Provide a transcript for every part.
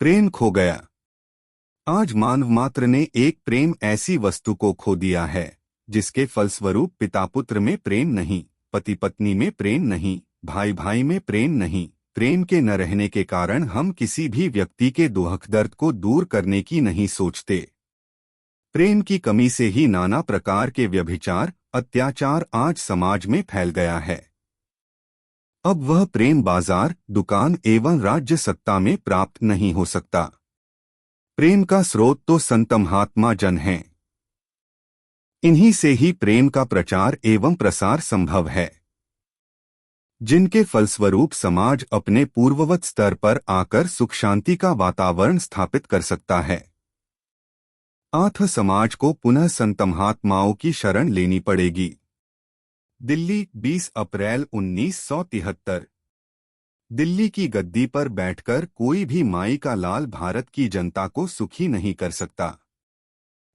प्रेम खो गया। आज मानव मात्र ने एक प्रेम ऐसी वस्तु को खो दिया है जिसके फलस्वरूप पिता पुत्र में प्रेम नहीं, पति पत्नी में प्रेम नहीं, भाई भाई में प्रेम नहीं। प्रेम के न रहने के कारण हम किसी भी व्यक्ति के दुख दर्द को दूर करने की नहीं सोचते। प्रेम की कमी से ही नाना प्रकार के व्यभिचार, अत्याचार आज समाज में फैल गया है। अब वह प्रेम बाजार, दुकान एवं राज्य सत्ता में प्राप्त नहीं हो सकता। प्रेम का स्रोत तो संत महात्मा जन हैं। इन्हीं से ही प्रेम का प्रचार एवं प्रसार संभव है, जिनके फलस्वरूप समाज अपने पूर्ववत स्तर पर आकर सुख शांति का वातावरण स्थापित कर सकता है। आथ समाज को पुनः संत महात्माओं की शरण लेनी पड़ेगी। दिल्ली, 20 अप्रैल 1973। दिल्ली की गद्दी पर बैठकर कोई भी माई का लाल भारत की जनता को सुखी नहीं कर सकता।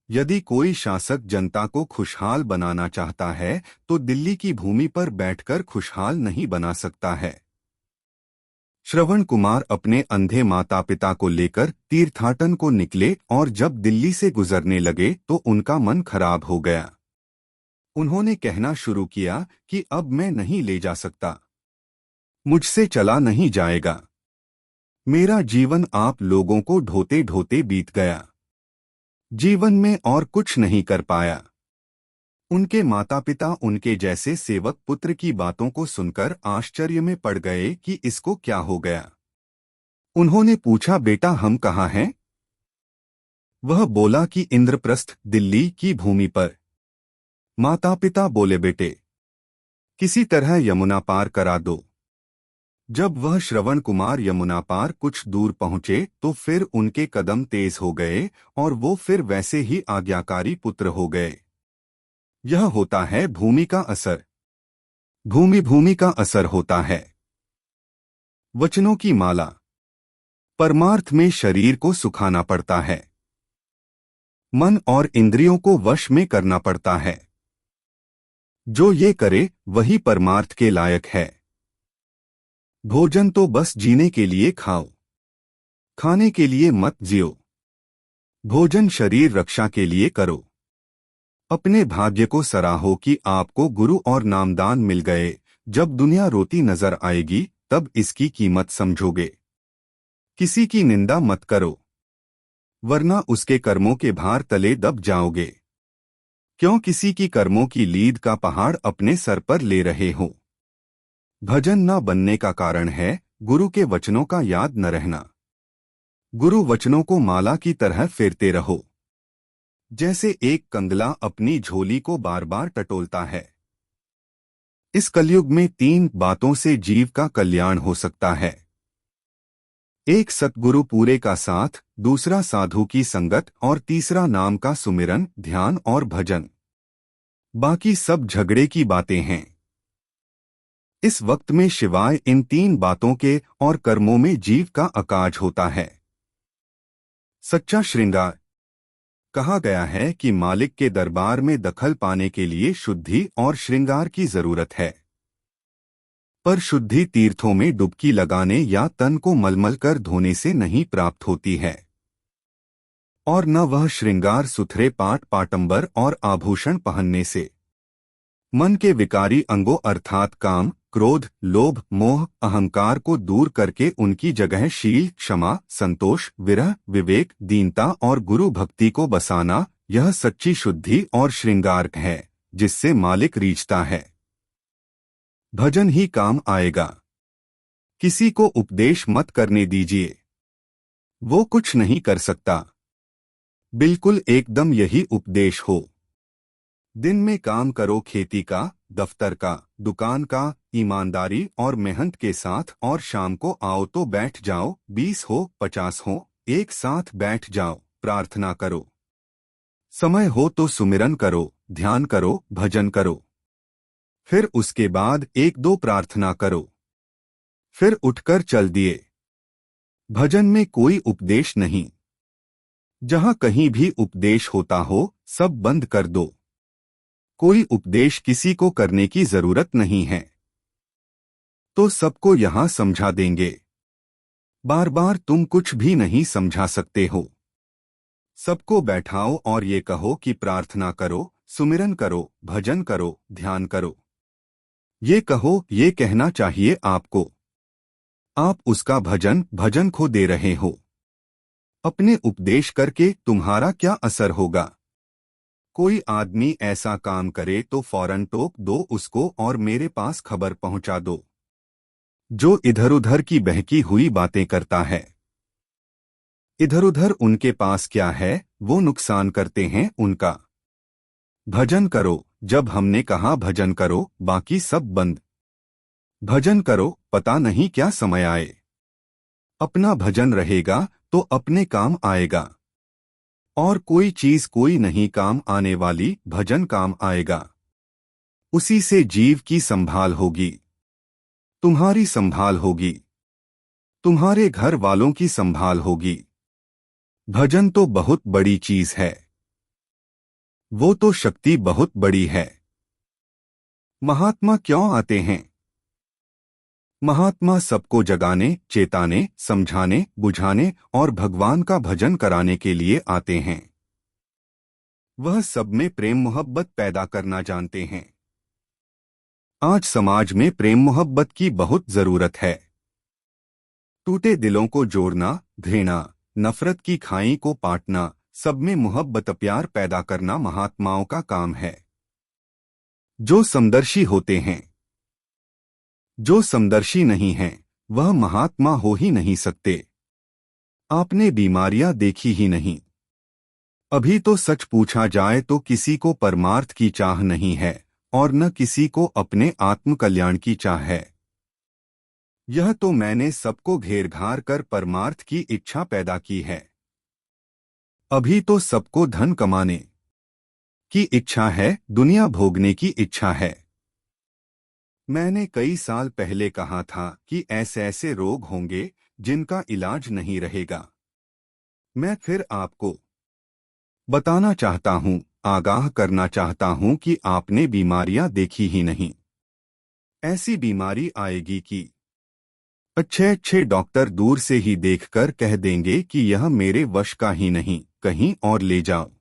यदि कोई शासक जनता को खुशहाल बनाना चाहता है तो दिल्ली की भूमि पर बैठकर खुशहाल नहीं बना सकता है। श्रवण कुमार अपने अंधे माता पिता को लेकर तीर्थाटन को निकले और जब दिल्ली से गुजरने लगे तो उनका मन खराब हो गया। उन्होंने कहना शुरू किया कि अब मैं नहीं ले जा सकता, मुझसे चला नहीं जाएगा। मेरा जीवन आप लोगों को ढोते ढोते बीत गया। जीवन में और कुछ नहीं कर पाया। उनके माता पिता उनके जैसे सेवक पुत्र की बातों को सुनकर आश्चर्य में पड़ गए कि इसको क्या हो गया। उन्होंने पूछा, बेटा हम कहाँ हैं? वह बोला कि इंद्रप्रस्थ, दिल्ली की भूमि पर। माता पिता बोले, बेटे किसी तरह यमुना पार करा दो। जब वह श्रवण कुमार यमुना पार कुछ दूर पहुंचे तो फिर उनके कदम तेज हो गए और वो फिर वैसे ही आज्ञाकारी पुत्र हो गए। यह होता है भूमि का असर। भूमि का असर होता है। वचनों की माला। परमार्थ में शरीर को सुखाना पड़ता है, मन और इंद्रियों को वश में करना पड़ता है। जो ये करे वही परमार्थ के लायक है। भोजन तो बस जीने के लिए खाओ, खाने के लिए मत जियो। भोजन शरीर रक्षा के लिए करो। अपने भाग्य को सराहो कि आपको गुरु और नामदान मिल गए। जब दुनिया रोती नजर आएगी तब इसकी कीमत समझोगे। किसी की निंदा मत करो, वरना उसके कर्मों के भार तले दब जाओगे। क्यों किसी की कर्मों की लीद का पहाड़ अपने सर पर ले रहे हो। भजन न बनने का कारण है गुरु के वचनों का याद न रहना। गुरु वचनों को माला की तरह फेरते रहो, जैसे एक कंगला अपनी झोली को बार बार टटोलता है। इस कलयुग में 3 बातों से जीव का कल्याण हो सकता है। एक सतगुरु पूरे का साथ, दूसरा साधु की संगत और तीसरा नाम का सुमिरन, ध्यान और भजन। बाकी सब झगड़े की बातें हैं। इस वक्त में शिवाय इन 3 बातों के और कर्मों में जीव का अकाज होता है। सच्चा श्रृंगार। कहा गया है कि मालिक के दरबार में दखल पाने के लिए शुद्धि और श्रृंगार की जरूरत है। पर शुद्धि तीर्थों में डुबकी लगाने या तन को मलमल कर धोने से नहीं प्राप्त होती है, और न वह श्रृंगार सुथरे पाट पाटंबर और आभूषण पहनने से। मन के विकारी अंगों अर्थात काम, क्रोध, लोभ, मोह, अहंकार को दूर करके उनकी जगह शील, क्षमा, संतोष, विरह, विवेक, दीनता और गुरु भक्ति को बसाना, यह सच्ची शुद्धि और श्रृंगार है जिससे मालिक रीझता है। भजन ही काम आएगा। किसी को उपदेश मत करने दीजिए, वो कुछ नहीं कर सकता। बिल्कुल एकदम यही उपदेश हो। दिन में काम करो खेती का, दफ्तर का, दुकान का, ईमानदारी और मेहनत के साथ, और शाम को आओ तो बैठ जाओ, 20 हो 50 हो, एक साथ बैठ जाओ, प्रार्थना करो। समय हो तो सुमिरन करो, ध्यान करो, भजन करो। फिर उसके बाद 1-2 प्रार्थना करो, फिर उठकर चल दिए। भजन में कोई उपदेश नहीं। जहां कहीं भी उपदेश होता हो सब बंद कर दो। कोई उपदेश किसी को करने की जरूरत नहीं है, तो सबको यहां समझा देंगे। बार बार तुम कुछ भी नहीं समझा सकते हो। सबको बैठाओ और ये कहो कि प्रार्थना करो, सुमिरन करो, भजन करो, ध्यान करो। ये कहो, ये कहना चाहिए आपको। आप उसका भजन खो दे रहे हो। अपने उपदेश करके तुम्हारा क्या असर होगा? कोई आदमी ऐसा काम करे तो फौरन टोक दो उसको और मेरे पास खबर पहुंचा दो। जो इधर उधर की बहकी हुई बातें करता है, इधर उधर उनके पास क्या है, वो नुकसान करते हैं उनका। भजन करो, जब हमने कहा भजन करो, बाकी सब बंद। भजन करो, पता नहीं क्या समय आए। अपना भजन रहेगा तो अपने काम आएगा। और कोई चीज कोई नहीं काम आने वाली, भजन काम आएगा। उसी से जीव की संभाल होगी, तुम्हारी संभाल होगी, तुम्हारे घर वालों की संभाल होगी। भजन तो बहुत बड़ी चीज है, वो तो शक्ति बहुत बड़ी है। महात्मा क्यों आते हैं? महात्मा सबको जगाने, चेताने, समझाने, बुझाने और भगवान का भजन कराने के लिए आते हैं। वह सब में प्रेम मोहब्बत पैदा करना जानते हैं। आज समाज में प्रेम मोहब्बत की बहुत जरूरत है। टूटे दिलों को जोड़ना, घृणा, नफरत की खाई को पाटना, सब में मोहब्बत प्यार पैदा करना महात्माओं का काम है। जो समदर्शी होते हैं, जो समदर्शी नहीं हैं, वह महात्मा हो ही नहीं सकते। आपने बीमारियां देखी ही नहीं। अभी तो सच पूछा जाए तो किसी को परमार्थ की चाह नहीं है और न किसी को अपने आत्म कल्याण की चाह है। यह तो मैंने सबको घेर घार कर परमार्थ की इच्छा पैदा की है। अभी तो सबको धन कमाने की इच्छा है, दुनिया भोगने की इच्छा है। मैंने कई साल पहले कहा था कि ऐसे ऐसे रोग होंगे जिनका इलाज नहीं रहेगा। मैं फिर आपको बताना चाहता हूं, आगाह करना चाहता हूं कि आपने बीमारियां देखी ही नहीं। ऐसी बीमारी आएगी कि अच्छे अच्छे डॉक्टर दूर से ही देखकर कह देंगे कि यह मेरे वश का ही नहीं, कहीं और ले जाओ।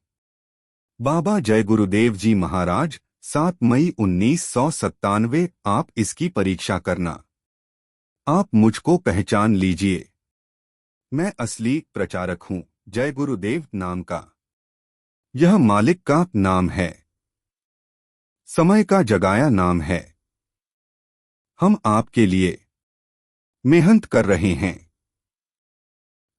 बाबा जय गुरुदेव जी महाराज, 7 मई 1997। आप इसकी परीक्षा करना। आप मुझको पहचान लीजिए। मैं असली प्रचारक हूं, जय गुरुदेव नाम का। यह मालिक का नाम है, समय का जगाया नाम है। हम आपके लिए मेहनत कर रहे हैं।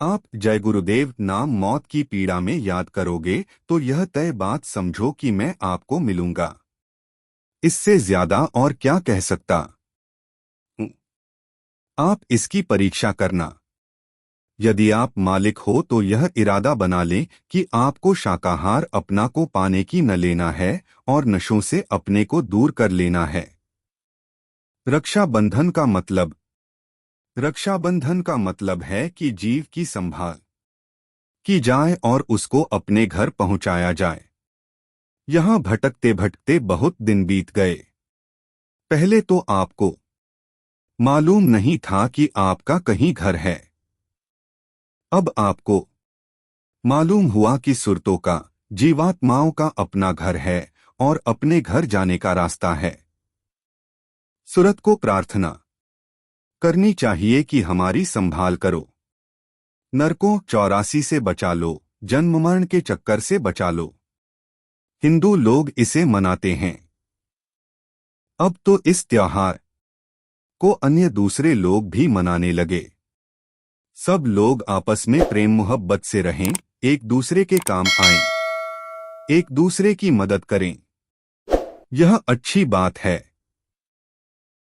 आप जय गुरुदेव नाम मौत की पीड़ा में याद करोगे तो यह तय बात समझो कि मैं आपको मिलूंगा। इससे ज्यादा और क्या कह सकता हूं? आप इसकी परीक्षा करना। यदि आप मालिक हो तो यह इरादा बना लें कि आपको शाकाहार अपना को पाने की न लेना है और नशों से अपने को दूर कर लेना है। रक्षाबंधन का मतलब, रक्षाबंधन का मतलब है कि जीव की संभाल की जाए और उसको अपने घर पहुंचाया जाए। यहां भटकते भटकते बहुत दिन बीत गए। पहले तो आपको मालूम नहीं था कि आपका कहीं घर है। अब आपको मालूम हुआ कि सुरतों का, जीवात्माओं का अपना घर है और अपने घर जाने का रास्ता है। सुरत को प्रार्थना करनी चाहिए कि हमारी संभाल करो। नरकों 84 से बचा लो, जन्म मरण के चक्कर से बचा लो। हिंदू लोग इसे मनाते हैं। अब तो इस त्योहार को अन्य दूसरे लोग भी मनाने लगे। सब लोग आपस में प्रेम मोहब्बत से रहें, एक दूसरे के काम आएं, एक दूसरे की मदद करें। यह अच्छी बात है।